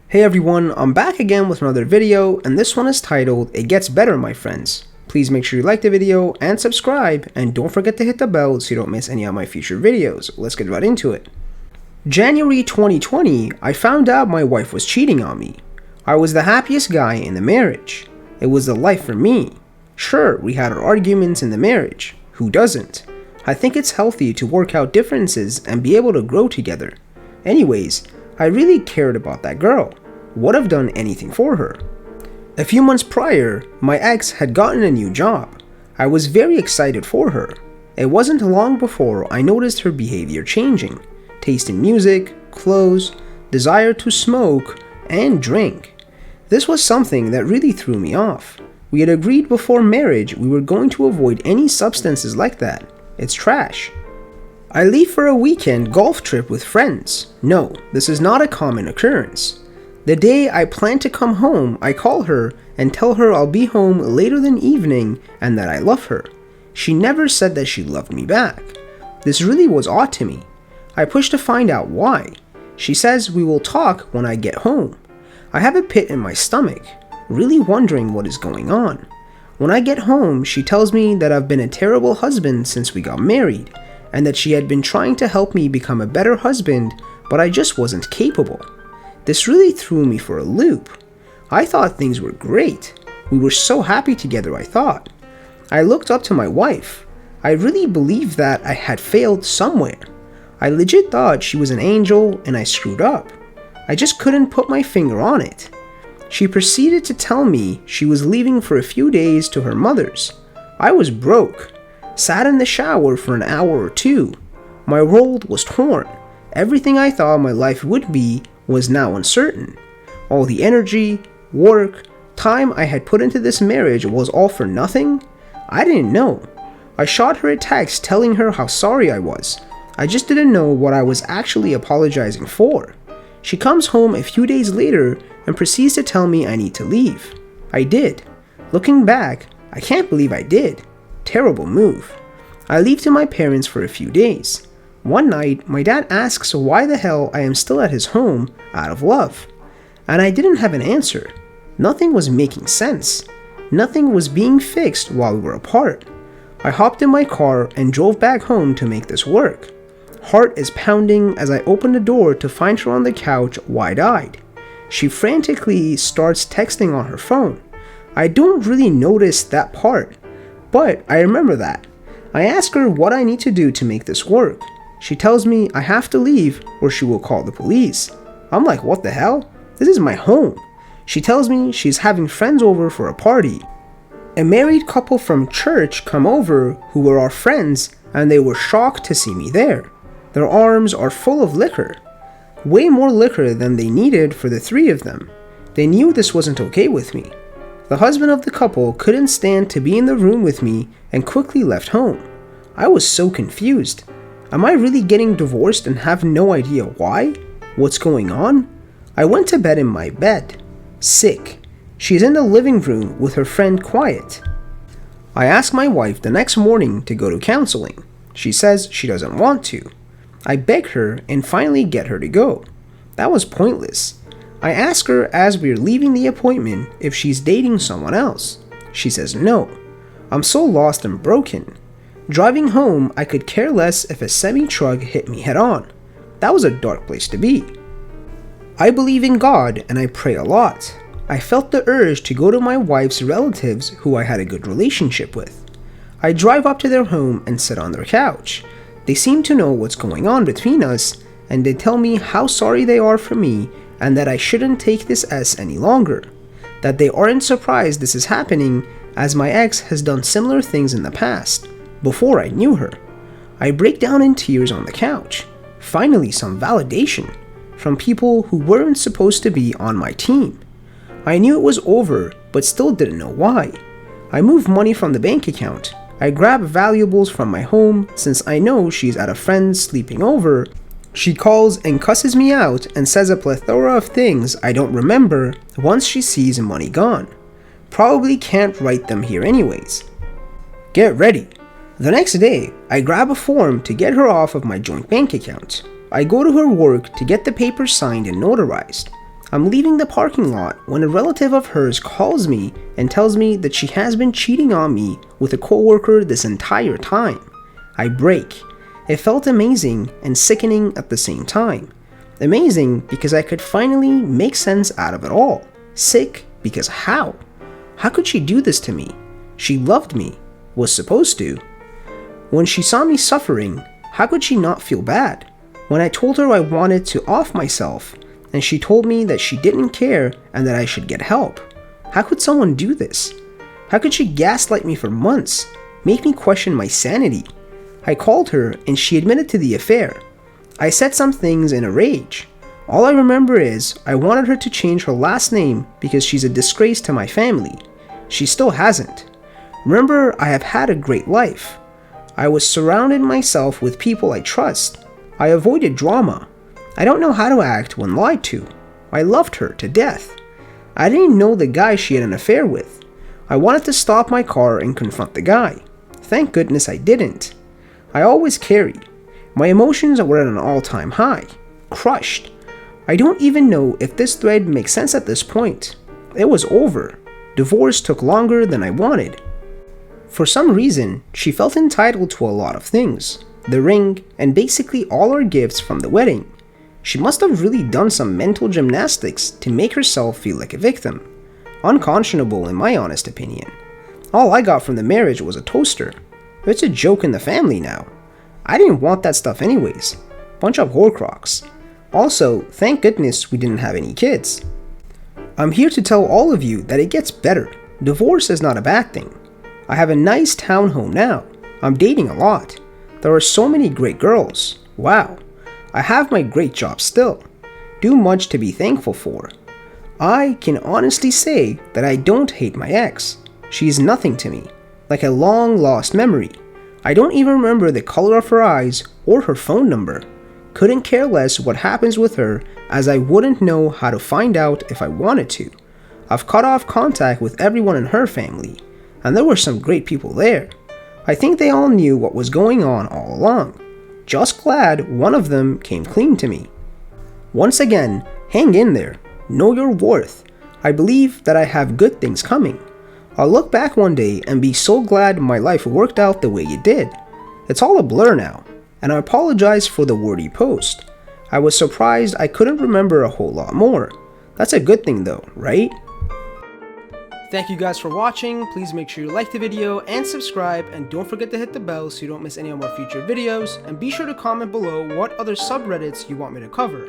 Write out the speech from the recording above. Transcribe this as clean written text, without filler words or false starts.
Hey everyone, I'm back again with another video, and this one is titled, It Gets Better My Friends. Please make sure you like the video and subscribe, and don't forget to hit the bell so you don't miss any of my future videos. Let's get right into it. January 2020, I found out my wife was cheating on me. I was the happiest guy in the marriage. It was the life for me. Sure, we had our arguments in the marriage. Who doesn't? I think it's healthy to work out differences and be able to grow together. Anyways, I really cared about that girl. Would have done anything for her. A few months prior, my ex had gotten a new job. I was very excited for her. It wasn't long before I noticed her behavior changing. Taste in music, clothes, desire to smoke, and drink. This was something that really threw me off. We had agreed before marriage we were going to avoid any substances like that. It's trash. I leave for a weekend golf trip with friends. No, this is not a common occurrence. The day I plan to come home, I call her and tell her I'll be home later than evening and that I love her. She never said that she loved me back. This really was odd to me. I push to find out why. She says we will talk when I get home. I have a pit in my stomach, really wondering what is going on. When I get home, she tells me that I've been a terrible husband since we got married, and that she had been trying to help me become a better husband, but I just wasn't capable. This really threw me for a loop. I thought things were great. We were so happy together, I thought. I looked up to my wife. I really believed that I had failed somewhere. I legit thought she was an angel and I screwed up. I just couldn't put my finger on it. She proceeded to tell me she was leaving for a few days to her mother's. I was broke. Sat in the shower for an hour or two. My world was torn. Everything I thought my life would be was now uncertain. All the energy, work, time I had put into this marriage was all for nothing? I didn't know. I shot her a text telling her how sorry I was. I just didn't know what I was actually apologizing for. She comes home a few days later and proceeds to tell me I need to leave. I did. Looking back, I can't believe I did. Terrible move. I leave to my parents for a few days. One night, my dad asks why the hell I am still at his home out of love. And I didn't have an answer. Nothing was making sense. Nothing was being fixed while we were apart. I hopped in my car and drove back home to make this work. Heart is pounding as I open the door to find her on the couch wide-eyed. She frantically starts texting on her phone. I don't really notice that part, but I remember that. I ask her what I need to do to make this work. She tells me I have to leave or she will call the police. I'm like, what the hell? This is my home. She tells me she's having friends over for a party. A married couple from church come over who were our friends, and they were shocked to see me there. Their arms are full of liquor. Way more liquor than they needed for the three of them. They knew this wasn't okay with me. The husband of the couple couldn't stand to be in the room with me and quickly left home. I was so confused. Am I really getting divorced and have no idea why? What's going on? I went to bed in my bed, sick. She's in the living room with her friend quiet. I ask my wife the next morning to go to counseling. She says she doesn't want to. I beg her and finally get her to go. That was pointless. I ask her as we're leaving the appointment if she's dating someone else. She says no. I'm so lost and broken. Driving home, I could care less if a semi-truck hit me head on. That was a dark place to be. I believe in God and I pray a lot. I felt the urge to go to my wife's relatives who I had a good relationship with. I drive up to their home and sit on their couch. They seem to know what's going on between us, and they tell me how sorry they are for me and that I shouldn't take this S any longer. That they aren't surprised this is happening as my ex has done similar things in the past, before I knew her. I break down in tears on the couch. Finally, some validation from people who weren't supposed to be on my team. I knew it was over, but still didn't know why. I move money from the bank account. I grab valuables from my home since I know she's at a friend's sleeping over. She calls and cusses me out and says a plethora of things I don't remember once she sees money gone. Probably can't write them here anyways. Get ready. The next day, I grab a form to get her off of my joint bank account. I go to her work to get the papers signed and notarized. I'm leaving the parking lot when a relative of hers calls me and tells me that she has been cheating on me with a coworker this entire time. I break. It felt amazing and sickening at the same time. Amazing because I could finally make sense out of it all. Sick because how? How could she do this to me? She loved me, was supposed to. When she saw me suffering, how could she not feel bad? When I told her I wanted to off myself, and she told me that she didn't care and that I should get help. How could someone do this? How could she gaslight me for months, make me question my sanity? I called her and she admitted to the affair. I said some things in a rage. All I remember is I wanted her to change her last name because she's a disgrace to my family. She still hasn't. Remember, I have had a great life. I was surrounded myself with people I trust. I avoided drama. I don't know how to act when lied to. I loved her to death. I didn't know the guy she had an affair with. I wanted to stop my car and confront the guy. Thank goodness I didn't. I always carried. My emotions were at an all-time high. Crushed. I don't even know if this thread makes sense at this point. It was over. Divorce took longer than I wanted. For some reason, she felt entitled to a lot of things. The ring, and basically all our gifts from the wedding. She must have really done some mental gymnastics to make herself feel like a victim. Unconscionable in my honest opinion. All I got from the marriage was a toaster. It's a joke in the family now. I didn't want that stuff anyways. Bunch of horcrux. Also, thank goodness we didn't have any kids. I'm here to tell all of you that it gets better. Divorce is not a bad thing. I have a nice townhome now. I'm dating a lot. There are so many great girls. Wow. I have my great job still. Do much to be thankful for. I can honestly say that I don't hate my ex. She is nothing to me. Like a long lost memory. I don't even remember the color of her eyes or her phone number. Couldn't care less what happens with her, as I wouldn't know how to find out if I wanted to. I've cut off contact with everyone in her family, and there were some great people there. I think they all knew what was going on all along. Just glad one of them came clean to me. Once again, hang in there. Know your worth. I believe that I have good things coming. I'll look back one day and be so glad my life worked out the way it did. It's all a blur now, and I apologize for the wordy post. I was surprised I couldn't remember a whole lot more. That's a good thing though, right? Thank you guys for watching. Please make sure you like the video and subscribe, and don't forget to hit the bell so you don't miss any of our future videos, and be sure to comment below what other subreddits you want me to cover.